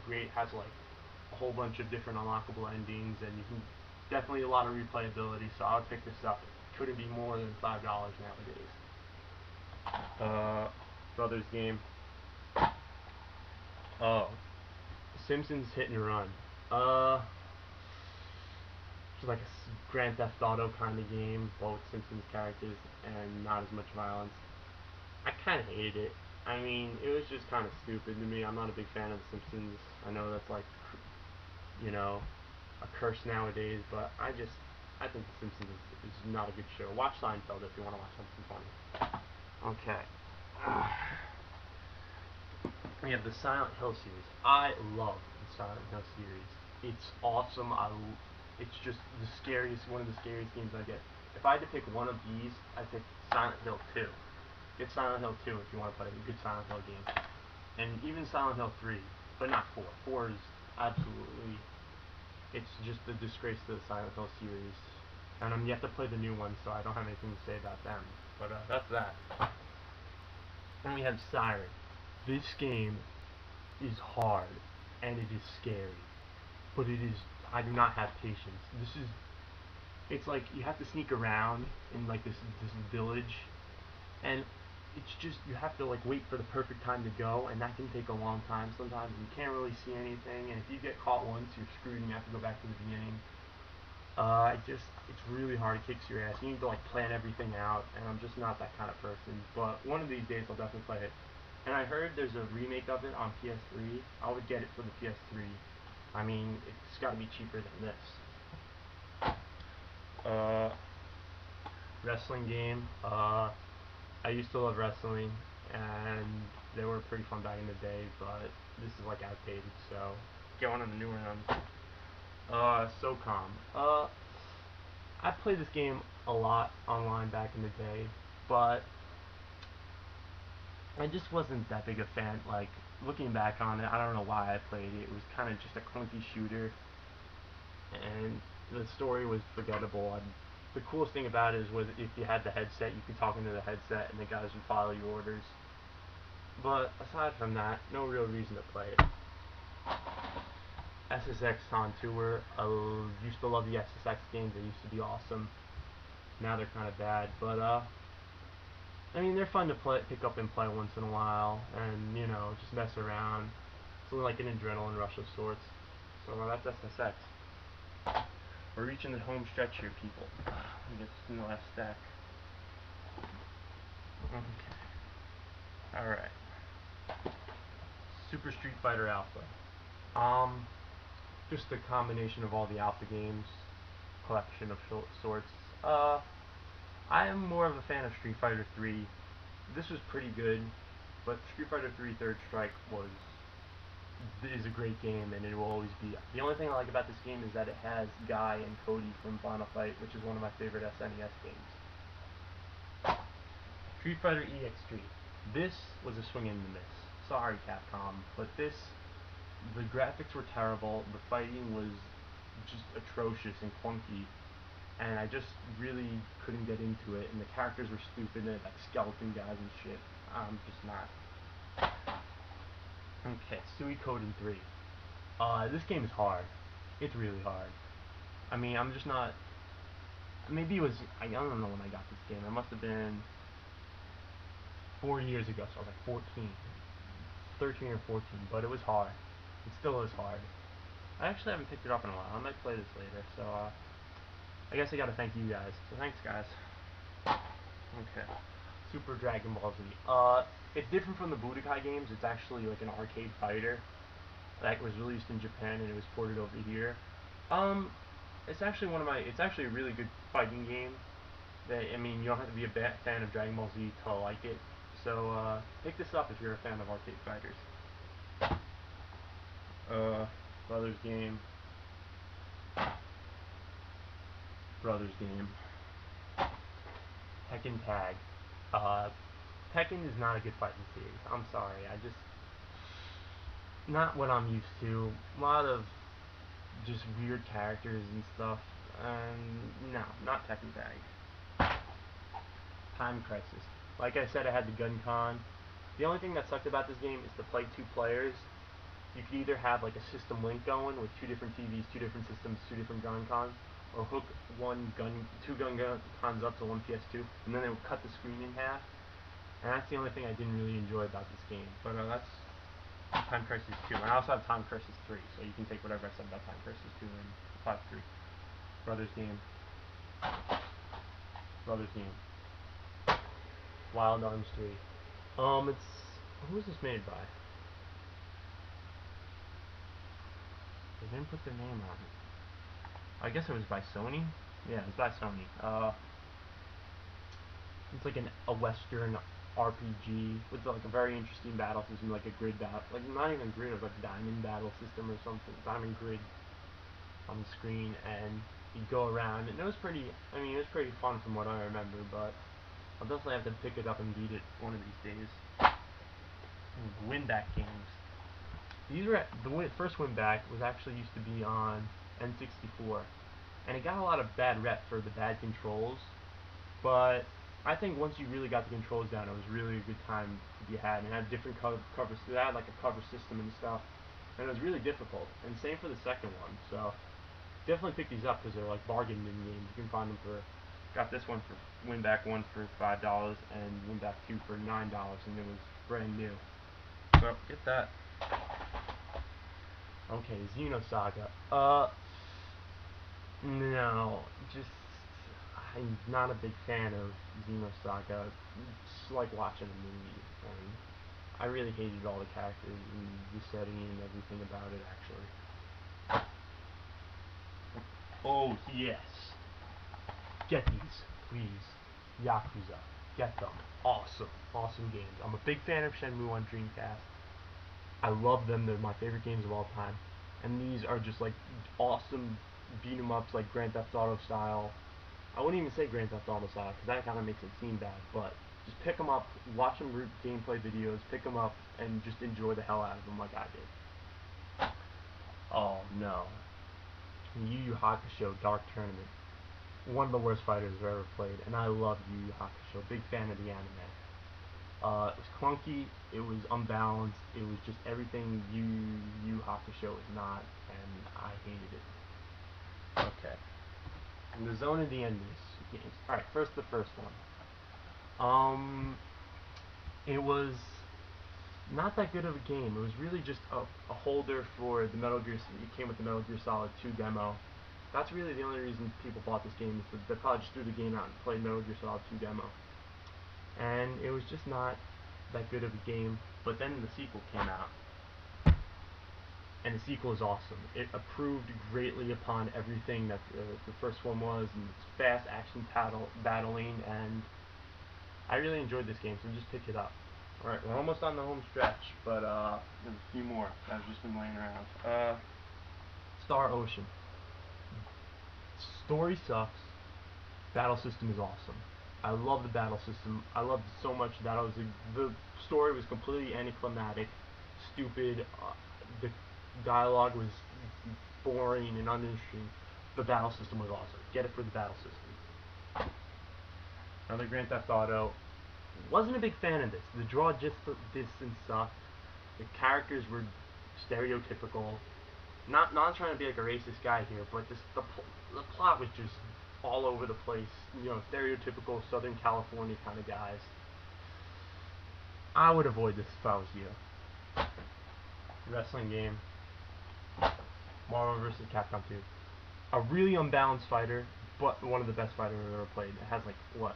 great. Has like a whole bunch of different unlockable endings, and you can definitely a lot of replayability. So I would pick this up. It couldn't be more than $5 nowadays. Brothers game. Oh, Simpsons Hit and Run. It's like a Grand Theft Auto kind of game, both Simpsons characters and not as much violence. I kind of hated it. I mean, it was just kind of stupid to me. I'm not a big fan of The Simpsons. I know that's like, you know, a curse nowadays, but I think The Simpsons is not a good show. Watch Seinfeld if you want to watch something funny. Okay. We have the Silent Hill series. I love the Silent Hill series. It's awesome. It's just one of the scariest games I get. If I had to pick one of these, I'd pick Silent Hill 2. Get Silent Hill 2 if you want to play a good Silent Hill game. And even Silent Hill 3, but not 4. 4 is absolutely, it's just a disgrace to the Silent Hill series. And I'm yet to play the new one, so I don't have anything to say about them. But that's that. Then we have Siren. This game is hard, and it is scary. But I do not have patience. It's like you have to sneak around in like this village, and it's just, you have to like wait for the perfect time to go, and that can take a long time sometimes. You can't really see anything, and if you get caught once, you're screwed and you have to go back to the beginning. It's really hard. It kicks your ass. You need to like plan everything out, and I'm just not that kind of person. But one of these days I'll definitely play it. And I heard there's a remake of it on PS3. I would get it for the PS3. I mean, it's got to be cheaper than this. Wrestling game. I used to love wrestling, and they were pretty fun back in the day, but this is like outdated, so get one of the newer ones. SOCOM. I played this game a lot online back in the day, but I just wasn't that big a fan. Like, looking back on it, I don't know why I played it. It was kind of just a clunky shooter, and the story was forgettable. The coolest thing about it is if you had the headset, you could talk into the headset, and the guys would follow your orders. But aside from that, no real reason to play it. SSX on tour. I used to love the SSX games. They used to be awesome. Now they're kind of bad, but I mean, they're fun to pick up and play once in a while, and you know, just mess around. It's like an adrenaline rush of sorts. So that's SSX. We're reaching the home stretch here, people. Let me get this in the last stack. Okay. Alright. Super Street Fighter Alpha. Just a combination of all the Alpha games. Collection of sorts. I am more of a fan of Street Fighter 3. This was pretty good, but Street Fighter 3 Third Strike is a great game, and it will always be. The only thing I like about this game is that it has Guy and Cody from Final Fight, which is one of my favorite SNES games. Street Fighter EX3. This was a swing and a miss. Sorry, Capcom, but the graphics were terrible, the fighting was just atrocious and clunky, and I just really couldn't get into it, and the characters were stupid, and like skeleton guys and shit. I'm just not. Okay, Suikoden 3. This game is hard. It's really hard. I mean, I'm just not. Maybe it was. I don't know when I got this game. It must have been 4 years ago, so I was like 14. 13 or 14, but it was hard. It still is hard. I actually haven't picked it up in a while. I might play this later, so I guess I gotta thank you guys. So thanks, guys. Okay. Super Dragon Ball Z. It's different from the Budokai games. It's actually like an arcade fighter that was released in Japan and it was ported over here. It's actually it's actually a really good fighting game. I mean, you don't have to be a fan of Dragon Ball Z to like it. So pick this up if you're a fan of arcade fighters. Brothers game. Tekken Tag. Tekken is not a good fighting series. I'm sorry. Not what I'm used to. A lot of just weird characters and stuff. No, not Tekken Tag. Time Crisis. Like I said, I had the Gun Con. The only thing that sucked about this game is to play 2 players. you could either have like a system link going with 2 different TVs, 2 different systems, 2 different gun cons, or hook two gun cons up to one PS2, and then they would cut the screen in half. And that's the only thing I didn't really enjoy about this game. But that's Time Crisis 2. And I also have Time Crisis 3, so you can take whatever I said about Time Crisis 2 and apply 3. Brothers game. Brothers game. Wild Arms 3. Who was this made by? They didn't put their name on it. I guess it was by Sony? Yeah, it was by Sony. It's like a Western RPG with like a very interesting battle system, like a grid battle, like not even grid, it was like a diamond battle system or something, diamond grid on the screen, and you go around, and it was pretty fun from what I remember, but I'll definitely have to pick it up and beat it one of these days. Win-back games. The first win-back was actually used to be on N64, and it got a lot of bad rep for the bad controls, but I think once you really got the controls down, it was really a good time to be had, and it had different covers. It had like a cover system and stuff, and it was really difficult. And same for the second one. So definitely pick these up because they're like bargain bin games. You can find them for. Got this one for Winback 1 for $5 and Winback 2 for $9, and it was brand new. So get that. Okay, Xenosaga. No, just I'm not a big fan of Xenosaga. It's like watching a movie, and I really hated all the characters and the setting and everything about it, actually. Oh, yes. Get these, please. Yakuza. Get them. Awesome. Awesome games. I'm a big fan of Shenmue on Dreamcast. I love them. They're my favorite games of all time. And these are just like awesome beat 'em ups, like Grand Theft Auto style. I wouldn't even say Grand Theft Auto style because that kind of makes it seem bad, but just pick them up, watch some gameplay videos, pick them up, and just enjoy the hell out of them like I did. Oh no. Yu Yu Hakusho Dark Tournament. One of the worst fighters I've ever played, and I love Yu Yu Hakusho. Big fan of the anime. It was clunky, it was unbalanced, it was just everything Yu Yu Hakusho is not, and I hated it. Okay. In the zone of the endless games. Alright, first the first one. It was not that good of a game. It was really just a holder for the Metal Gear. It came with the Metal Gear Solid 2 demo. That's really the only reason people bought this game, is that they probably just threw the game out and played Metal Gear Solid 2 demo. And it was just not that good of a game. But then the sequel came out, and the sequel is awesome. It improved greatly upon everything that the first one was, and it's fast action battling, and I really enjoyed this game, so just pick it up. Alright, we're almost on the home stretch, but there's a few more that have just been laying around. Star Ocean. Story sucks. Battle system is awesome. I love the battle system. I loved it so much that the story was completely anticlimactic, stupid. The dialogue was boring and uninteresting. The battle system was awesome. Get it for the battle system. Another Grand Theft Auto. Wasn't a big fan of this. The draw distance sucked. The characters were stereotypical. Not trying to be like a racist guy here, but the plot was just all over the place. You know, stereotypical Southern California kind of guys. I would avoid this if I was you. Wrestling game. Marvel vs. Capcom 2. A really unbalanced fighter, but one of the best fighters I've ever played. It has like, what,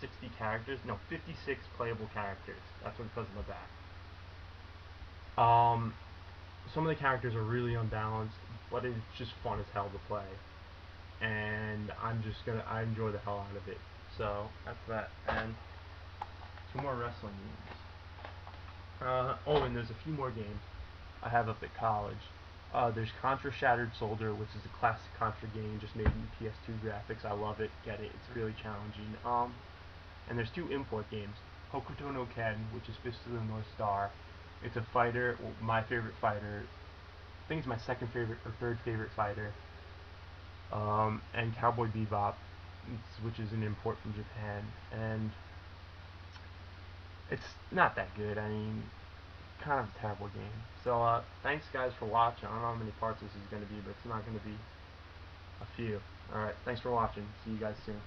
60 characters? No, 56 playable characters. That's what it says on the back. Some of the characters are really unbalanced, but it's just fun as hell to play. And I enjoy the hell out of it. So, that's that. And 2 more wrestling games. Oh, and there's a few more games I have up at college. There's Contra Shattered Soldier, which is a classic Contra game, just made in PS2 graphics. I love it, get it, it's really challenging. And there's 2 import games. Hokuto no Ken, which is Fist of the North Star. It's a fighter, my favorite fighter. I think it's my second favorite or third favorite fighter. And Cowboy Bebop, which is an import from Japan. And it's not that good. I mean, kind of a terrible game. So thanks guys for watching. I don't know how many parts this is going to be, but it's not going to be a few. Alright, thanks for watching. See you guys soon.